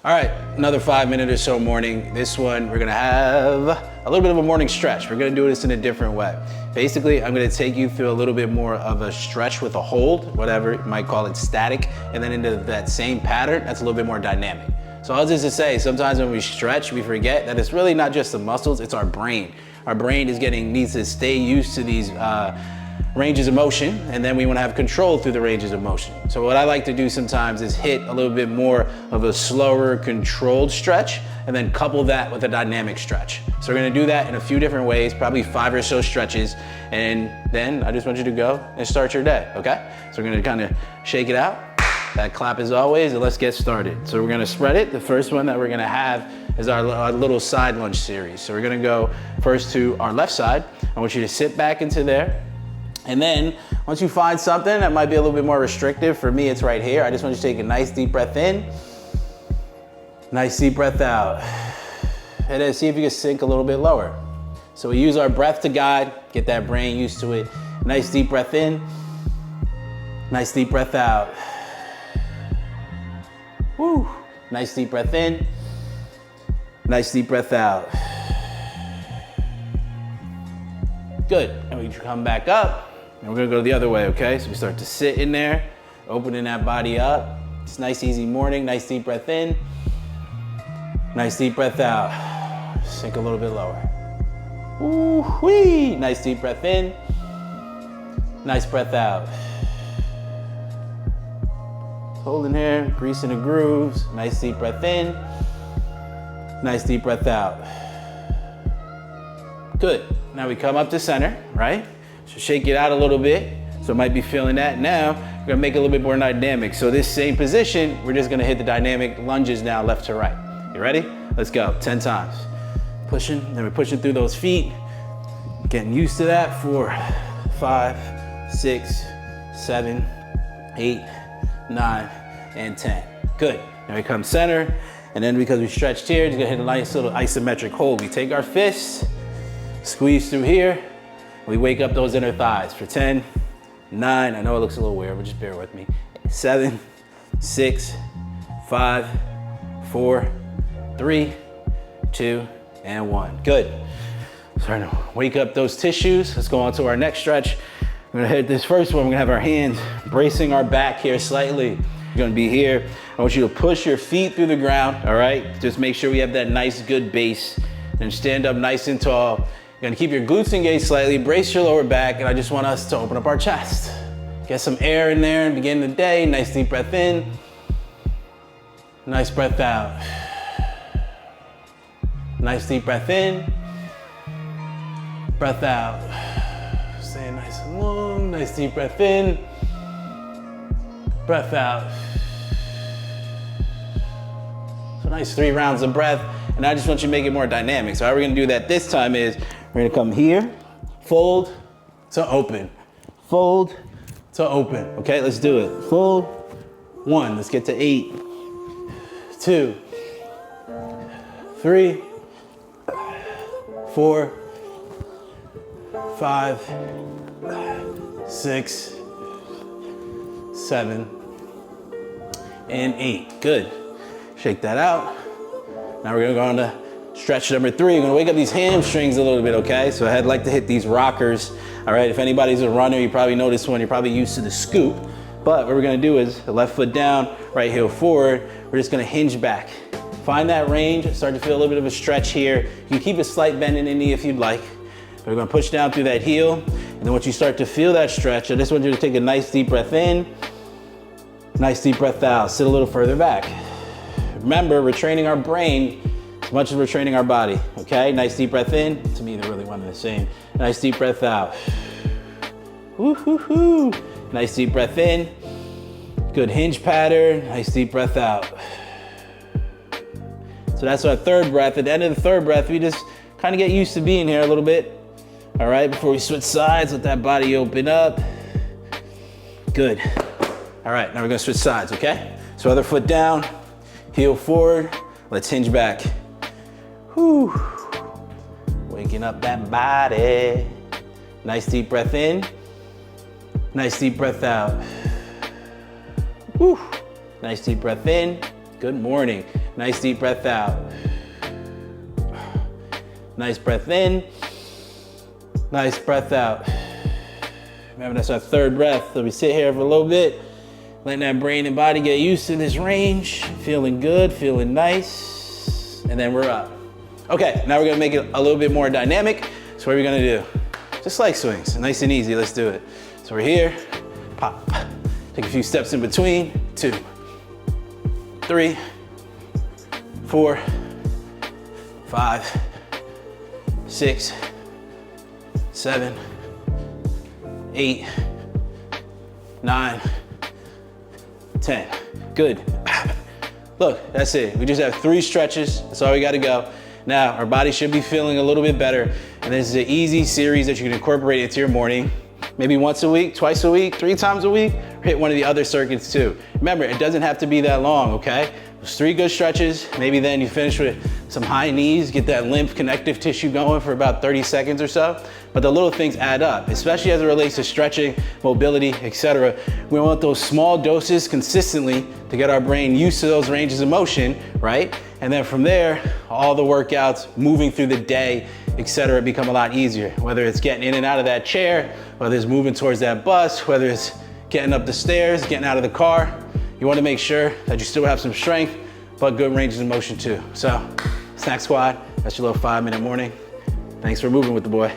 All right, another 5 minute or so morning. This one, we're gonna have a little bit of a morning stretch. We're gonna do this in a different way. Basically, I'm gonna take you through a little bit more of a stretch with a hold, whatever, you might call it static, and then into that same pattern, that's a little bit more dynamic. So I was just to say, sometimes when we stretch, we forget that it's really not just the muscles, it's our brain. Our brain needs to stay used to these ranges of motion, and then we want to have control through the ranges of motion. So what I like to do sometimes is hit a little bit more of a slower, controlled stretch, and then couple that with a dynamic stretch. So we're gonna do that in a few different ways, probably 5 or so stretches, and then I just want you to go and start your day, okay? So we're gonna kind of shake it out. That clap as always, and let's get started. So we're gonna spread it. The first one that we're gonna have is our little side lunge series. So we're gonna go first to our left side. I want you to sit back into there. And then once you find something that might be a little bit more restrictive, for me it's right here. I just want you to take a nice deep breath in, nice deep breath out. And then see if you can sink a little bit lower. So we use our breath to guide, get that brain used to it. Nice deep breath in, nice deep breath out. Woo, nice deep breath in, nice deep breath out. Good, and we come back up. And we're gonna go the other way, okay? So we start to sit in there, opening that body up. It's a nice, easy morning. Nice deep breath in. Nice deep breath out. Sink a little bit lower. Ooh-wee. Nice deep breath in. Nice breath out. Holding here, greasing the grooves. Nice deep breath in. Nice deep breath out. Good. Now we come up to center, right? So shake it out a little bit. So it might be feeling that. Now we're gonna make it a little bit more dynamic. So this same position, we're just gonna hit the dynamic lunges now left to right. You ready? Let's go, 10 times. Pushing, then we're pushing through those feet. Getting used to that. 4, 5, 6, 7, 8, 9, and 10. Good. Now we come center. And then because we stretched here, just gonna hit a nice little isometric hold. We take our fists, squeeze through here. We wake up those inner thighs for 10, 9, I know it looks a little weird, but just bear with me. 7, 6, 5, 4, 3, 2, and 1. Good. Starting to wake up those tissues. Let's go on to our next stretch. We're gonna hit this first one. We're gonna have our hands bracing our back here slightly. You're gonna be here. I want you to push your feet through the ground, all right? Just make sure we have that nice, good base. And stand up nice and tall. You're gonna keep your glutes engaged slightly, brace your lower back, and I just want us to open up our chest. Get some air in there and begin the day. Nice deep breath in. Nice breath out. Nice deep breath in. Breath out. Stay nice and long. Nice deep breath in. Breath out. So nice 3 rounds of breath. And I just want you to make it more dynamic. So how we're gonna do that this time is, we're gonna come here, fold to open, fold to open. Okay, let's do it. Fold, 1, let's get to 8, 2, 3, 4, 5, 6, 7, and 8. Good. Shake that out. Now we're gonna go on to stretch number 3. We're gonna wake up these hamstrings a little bit, okay? So I'd like to hit these rockers. All right, if anybody's a runner, you probably know this one. You're probably used to the scoop. But what we're gonna do is the left foot down, right heel forward. We're just gonna hinge back. Find that range, start to feel a little bit of a stretch here. You can keep a slight bend in the knee if you'd like. But we're gonna push down through that heel. And then once you start to feel that stretch, I just want you to take a nice deep breath in, nice deep breath out. Sit a little further back. Remember, we're training our brain as much as we're training our body, okay? Nice deep breath in. To me, they're really one and the same. Nice deep breath out. Woo-hoo-hoo. Nice deep breath in. Good hinge pattern. Nice deep breath out. So that's our third breath. At the end of the third breath, we just kind of get used to being here a little bit. All right, before we switch sides, let that body open up. Good. All right, now we're gonna switch sides, okay? So other foot down. Heel forward, let's hinge back. Whew. Waking up that body. Nice deep breath in. Nice deep breath out. Whew. Nice deep breath in. Good morning. Nice deep breath out. Nice breath in. Nice breath out. Remember, that's our third breath. So we sit here for a little bit, letting that brain and body get used to this range. Feeling good, feeling nice. And then we're up. Okay, now we're gonna make it a little bit more dynamic. So what are we gonna do? Just leg swings, nice and easy, let's do it. So we're here, pop. Take a few steps in between, 2, 3, 4, 5, 6, 7, 8, 9, 10. Good. Look, that's it. We just have 3 stretches. That's all we gotta go. Now, our body should be feeling a little bit better. And this is an easy series that you can incorporate into your morning. Maybe once a week, twice a week, 3 times a week, or hit one of the other circuits too. Remember, it doesn't have to be that long, okay? There's 3 good stretches. Maybe then you finish with some high knees, get that lymph connective tissue going for about 30 seconds or so. But the little things add up, especially as it relates to stretching, mobility, etc. We want those small doses consistently to get our brain used to those ranges of motion, right? And then from there, all the workouts, moving through the day, etc., become a lot easier. Whether it's getting in and out of that chair, whether it's moving towards that bus, whether it's getting up the stairs, getting out of the car, you want to make sure that you still have some strength, but good ranges of motion too. So, snack squad, that's your little 5-minute morning. Thanks for moving with the boy.